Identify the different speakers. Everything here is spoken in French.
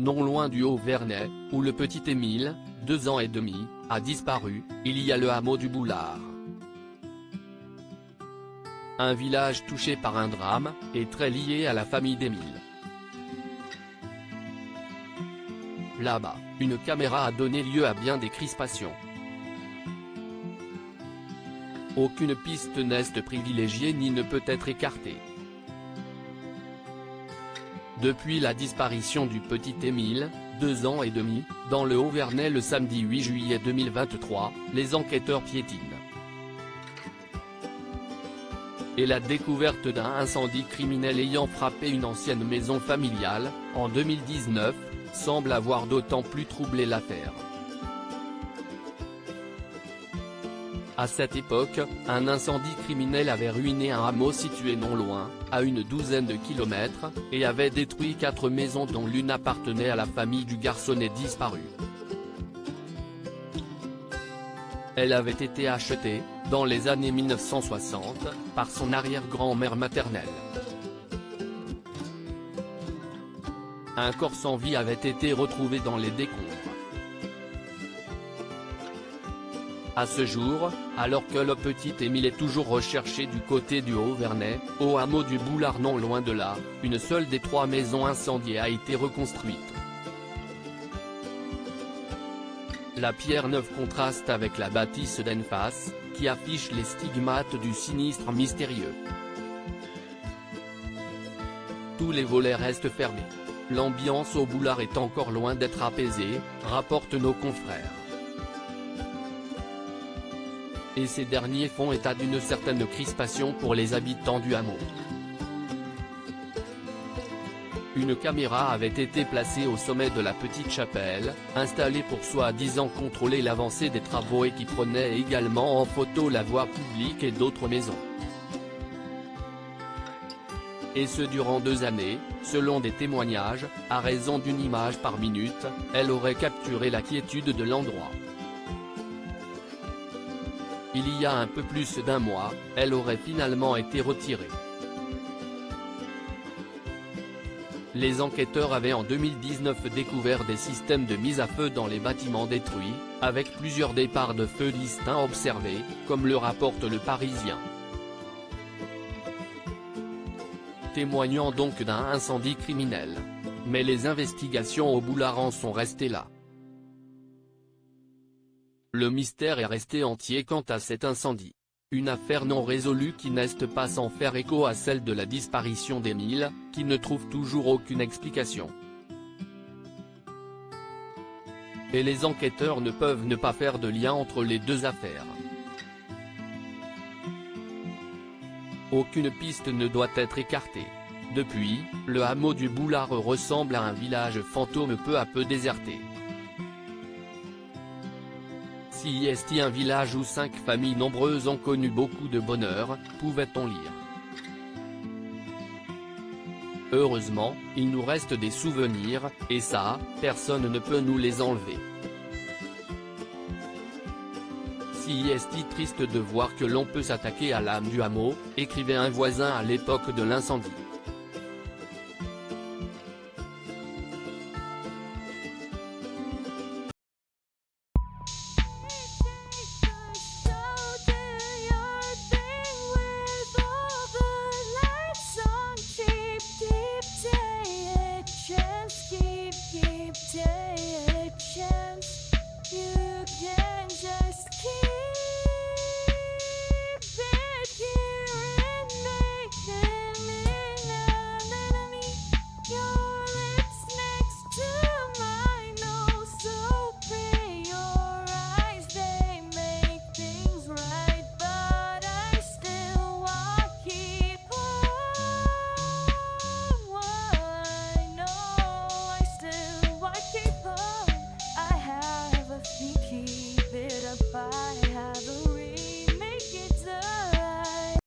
Speaker 1: non loin du Haut-Vernay, où le petit Émile, 2 ans et demi, a disparu. Il y a le hameau du Boulard. Un village touché par un drame, et très lié à la famille d'Émile. Là-bas, une caméra a donné lieu à bien des crispations. Aucune piste n'est privilégiée ni ne peut être écartée. Depuis la disparition du petit Émile, 2 ans et demi, dans le Haut-Vernay le samedi 8 juillet 2023, les enquêteurs piétinent. Et la découverte d'un incendie criminel ayant frappé une ancienne maison familiale, en 2019, semble avoir d'autant plus troublé l'affaire. À cette époque, un incendie criminel avait ruiné un hameau situé non loin, à une douzaine de kilomètres, et avait détruit 4 maisons dont l'une appartenait à la famille du garçonnet disparu. Elle avait été achetée, dans les années 1960, par son arrière-grand-mère maternelle. Un corps sans vie avait été retrouvé dans les décombres. À ce jour, alors que le petit Émile est toujours recherché du côté du Haut-Vernay, au hameau du Boulard non loin de là, une seule des 3 maisons incendiées a été reconstruite. La pierre neuve contraste avec la bâtisse d'en face, qui affiche les stigmates du sinistre mystérieux. Tous les volets restent fermés. L'ambiance au Boulard est encore loin d'être apaisée, rapportent nos confrères. Et ces derniers font état d'une certaine crispation pour les habitants du hameau. Une caméra avait été placée au sommet de la petite chapelle, installée pour soi-disant contrôler l'avancée des travaux et qui prenait également en photo la voie publique et d'autres maisons. Et ce durant 2 années, selon des témoignages, à raison d'une image par minute, elle aurait capturé la quiétude de l'endroit. Il y a un peu plus d'1 mois, elle aurait finalement été retirée. Les enquêteurs avaient en 2019 découvert des systèmes de mise à feu dans les bâtiments détruits, avec plusieurs départs de feu distincts observés, comme le rapporte Le Parisien. Témoignant donc d'un incendie criminel. Mais les investigations au Boulard en sont restées là. Le mystère est resté entier quant à cet incendie. Une affaire non résolue qui n'est pas sans faire écho à celle de la disparition d'Émile, qui ne trouve toujours aucune explication. Et les enquêteurs ne peuvent ne pas faire de lien entre les 2 affaires. Aucune piste ne doit être écartée. Depuis, le hameau du Boulard ressemble à un village fantôme peu à peu déserté. Si est un village où 5 familles nombreuses ont connu beaucoup de bonheur, pouvait-on lire. Heureusement, il nous reste des souvenirs, et ça, personne ne peut nous les enlever. Si est triste de voir que l'on peut s'attaquer à l'âme du hameau, écrivait un voisin à l'époque de l'incendie.